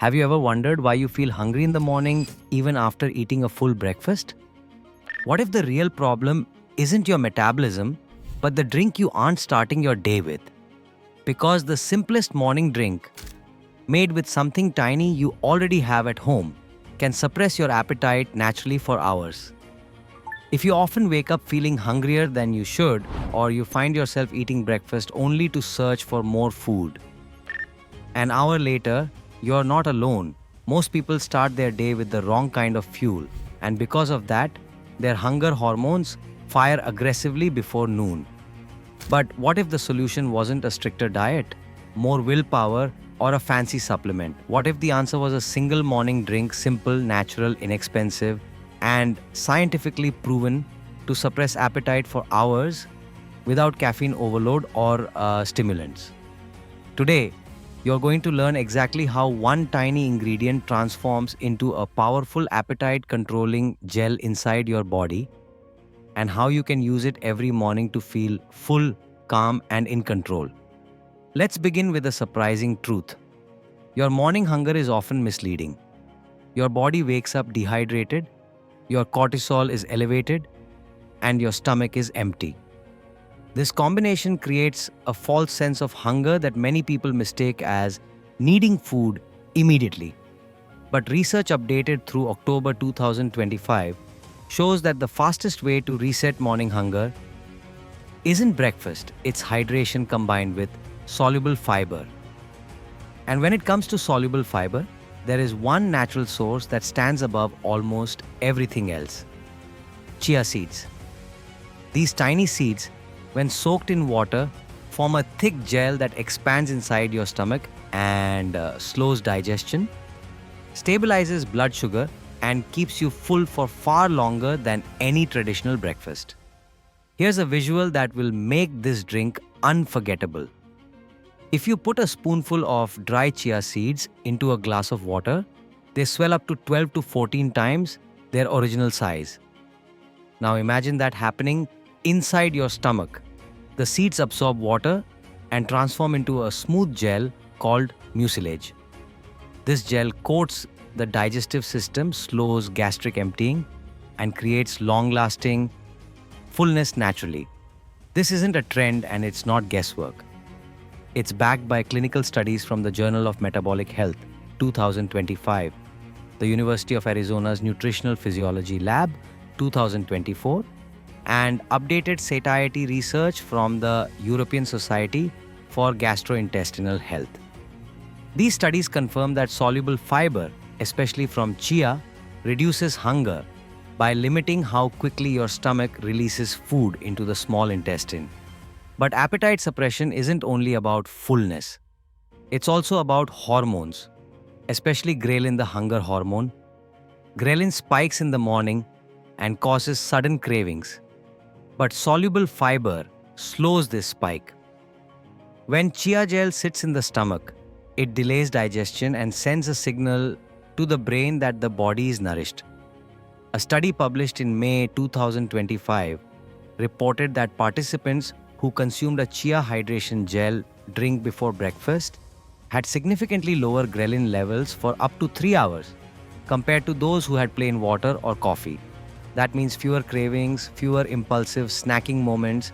Have you ever wondered why you feel hungry in the morning even after eating a full breakfast? What if the real problem isn't your metabolism, but the drink you aren't starting your day with? Because the simplest morning drink, made with something tiny you already have at home, can suppress your appetite naturally for hours. If you often wake up feeling hungrier than you should, or you find yourself eating breakfast only to search for more food, an hour later, you're not alone. Most people start their day with the wrong kind of fuel, and because of that, their hunger hormones fire aggressively before noon. But what if the solution wasn't a stricter diet, more willpower, or a fancy supplement? What if the answer was a single morning drink, simple, natural, inexpensive, and scientifically proven to suppress appetite for hours without caffeine overload or stimulants? Today, you're going to learn exactly how one tiny ingredient transforms into a powerful appetite controlling gel inside your body, and how you can use it every morning to feel full, calm, and in control. Let's begin with a surprising truth. Your morning hunger is often misleading. Your body wakes up dehydrated, your cortisol is elevated, and your stomach is empty. This combination creates a false sense of hunger that many people mistake as needing food immediately. But research updated through October 2025 shows that the fastest way to reset morning hunger isn't breakfast, it's hydration combined with soluble fiber. And when it comes to soluble fiber, there is one natural source that stands above almost everything else: chia seeds. These tiny seeds, when soaked in water, form a thick gel that expands inside your stomach and slows digestion, stabilizes blood sugar, and keeps you full for far longer than any traditional breakfast. Here's a visual that will make this drink unforgettable. If you put a spoonful of dry chia seeds into a glass of water, they swell up to 12 to 14 times their original size. Now imagine that happening inside your stomach. The seeds absorb water and transform into a smooth gel called mucilage. This gel coats the digestive system, slows gastric emptying, and creates long-lasting fullness naturally. This isn't a trend and it's not guesswork. It's backed by clinical studies from the Journal of Metabolic Health, 2025, the University of Arizona's Nutritional Physiology Lab, 2024, and updated satiety research from the European Society for Gastrointestinal Health. These studies confirm that soluble fiber, especially from chia, reduces hunger by limiting how quickly your stomach releases food into the small intestine. But appetite suppression isn't only about fullness. It's also about hormones, especially ghrelin, the hunger hormone. Ghrelin spikes in the morning and causes sudden cravings. But soluble fiber slows this spike. When chia gel sits in the stomach, it delays digestion and sends a signal to the brain that the body is nourished. A study published in May 2025 reported that participants who consumed a chia hydration gel drink before breakfast had significantly lower ghrelin levels for up to 3 hours compared to those who had plain water or coffee. That means fewer cravings, fewer impulsive snacking moments,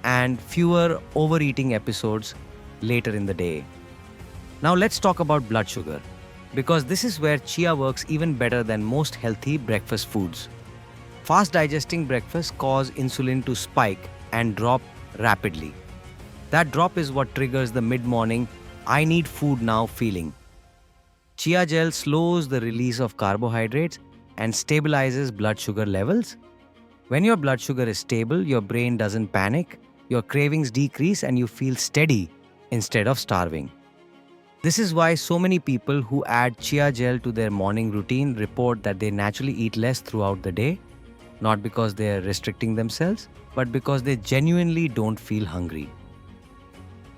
and fewer overeating episodes later in the day. Now let's talk about blood sugar, because this is where chia works even better than most healthy breakfast foods. Fast digesting breakfasts cause insulin to spike and drop rapidly. That drop is what triggers the mid-morning "I need food now" feeling. Chia gel slows the release of carbohydrates and stabilizes blood sugar levels. When your blood sugar is stable, your brain doesn't panic, your cravings decrease, and you feel steady instead of starving. This is why so many people who add chia gel to their morning routine report that they naturally eat less throughout the day, not because they are restricting themselves, but because they genuinely don't feel hungry.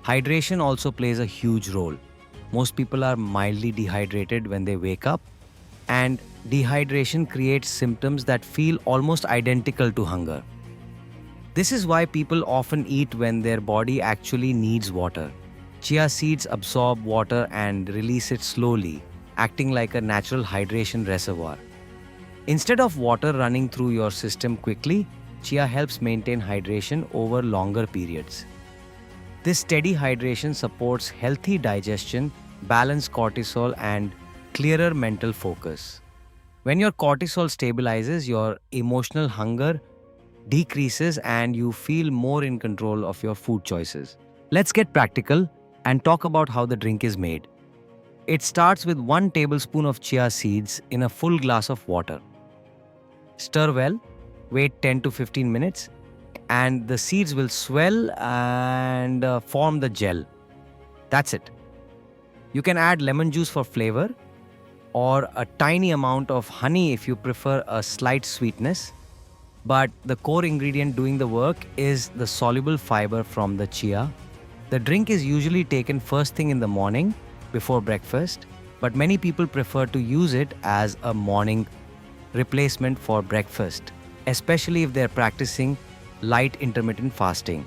Hydration also plays a huge role. Most people are mildly dehydrated when they wake up, and dehydration creates symptoms that feel almost identical to hunger. This is why people often eat when their body actually needs water. Chia seeds absorb water and release it slowly, acting like a natural hydration reservoir. Instead of water running through your system quickly, chia helps maintain hydration over longer periods. This steady hydration supports healthy digestion, balanced cortisol, and clearer mental focus. When your cortisol stabilizes, your emotional hunger decreases and you feel more in control of your food choices. Let's get practical and talk about how the drink is made. It starts with 1 tablespoon of chia seeds in a full glass of water. Stir well, wait 10 to 15 minutes, and the seeds will swell and form the gel. That's it. You can add lemon juice for flavor or a tiny amount of honey if you prefer a slight sweetness. But the core ingredient doing the work is the soluble fiber from the chia. The drink is usually taken first thing in the morning before breakfast, but many people prefer to use it as a morning replacement for breakfast, especially if they're practicing light intermittent fasting.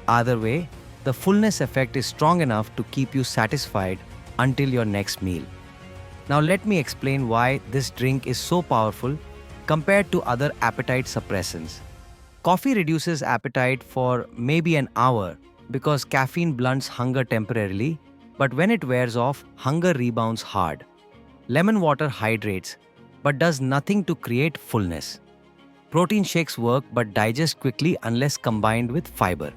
Either way, the fullness effect is strong enough to keep you satisfied until your next meal. Now let me explain why this drink is so powerful compared to other appetite suppressants. Coffee reduces appetite for maybe an hour because caffeine blunts hunger temporarily, but when it wears off, hunger rebounds hard. Lemon water hydrates, but does nothing to create fullness. Protein shakes work but digest quickly unless combined with fiber.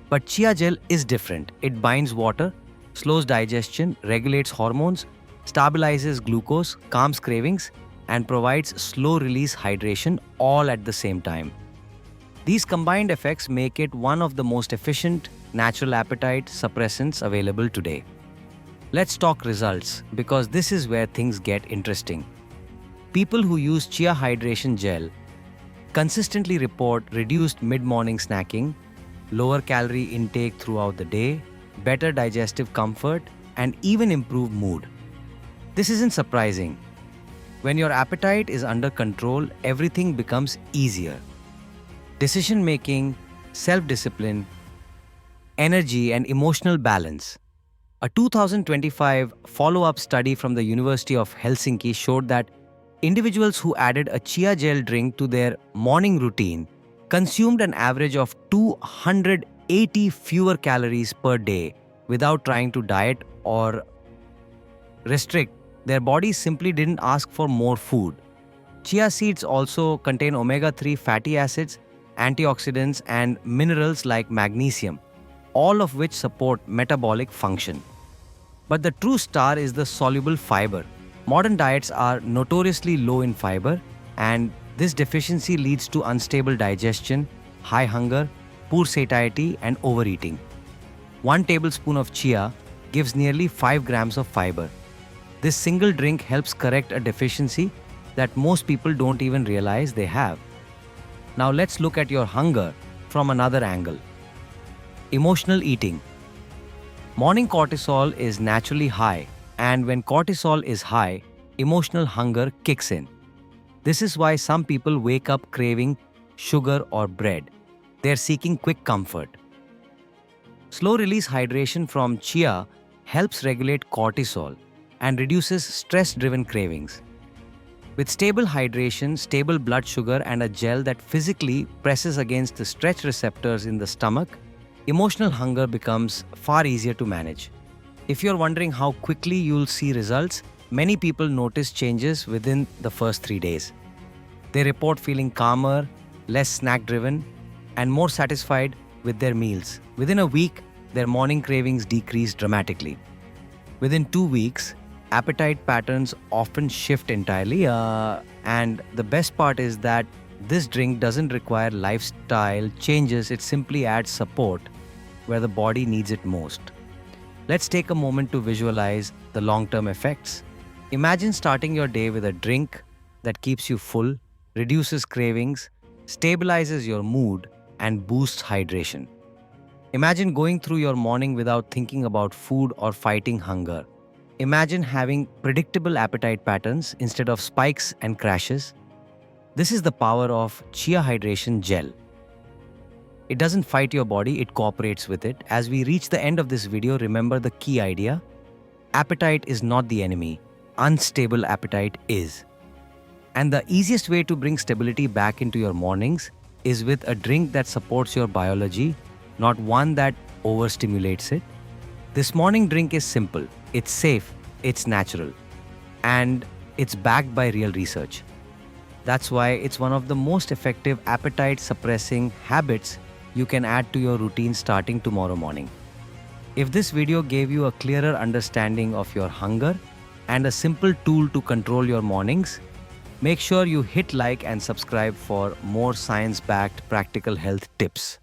But chia gel is different. It binds water, slows digestion, regulates hormones, stabilizes glucose, calms cravings, and provides slow-release hydration all at the same time. These combined effects make it one of the most efficient natural appetite suppressants available today. Let's talk results because this is where things get interesting. People who use chia hydration gel consistently report reduced mid-morning snacking, lower calorie intake throughout the day, better digestive comfort, and even improved mood. This isn't surprising. When your appetite is under control, everything becomes easier. Decision-making, self-discipline, energy, and emotional balance. A 2025 follow-up study from the University of Helsinki showed that individuals who added a chia gel drink to their morning routine consumed an average of 280 fewer calories per day without trying to diet or restrict. Their bodies simply didn't ask for more food. Chia seeds also contain omega-3 fatty acids, antioxidants, and minerals like magnesium, all of which support metabolic function. But the true star is the soluble fiber. Modern diets are notoriously low in fiber, and this deficiency leads to unstable digestion, high hunger, poor satiety, and overeating. 1 tablespoon of chia gives nearly 5 grams of fiber. This single drink helps correct a deficiency that most people don't even realize they have. Now let's look at your hunger from another angle. Emotional eating. Morning cortisol is naturally high, and when cortisol is high, emotional hunger kicks in. This is why some people wake up craving sugar or bread. They're seeking quick comfort. Slow-release hydration from chia helps regulate cortisol and reduces stress-driven cravings. With stable hydration, stable blood sugar, and a gel that physically presses against the stretch receptors in the stomach, emotional hunger becomes far easier to manage. If you're wondering how quickly you'll see results, many people notice changes within the first 3 days. They report feeling calmer, less snack-driven, and more satisfied with their meals. Within a week, their morning cravings decrease dramatically. Within 2 weeks, appetite patterns often shift entirely, and the best part is that this drink doesn't require lifestyle changes, it simply adds support where the body needs it most. Let's take a moment to visualize the long-term effects. Imagine starting your day with a drink that keeps you full, reduces cravings, stabilizes your mood, and boosts hydration. Imagine going through your morning without thinking about food or fighting hunger. Imagine having predictable appetite patterns instead of spikes and crashes. This is the power of chia hydration gel. It doesn't fight your body, it cooperates with it. As we reach the end of this video, remember the key idea. Appetite is not the enemy. unstable appetite is. And the easiest way to bring stability back into your mornings is with a drink that supports your biology, not one that overstimulates it. This morning drink is simple, it's safe, it's natural, and it's backed by real research. That's why it's one of the most effective appetite suppressing habits you can add to your routine starting tomorrow morning. If this video gave you a clearer understanding of your hunger and a simple tool to control your mornings, make sure you hit like and subscribe for more science-backed practical health tips.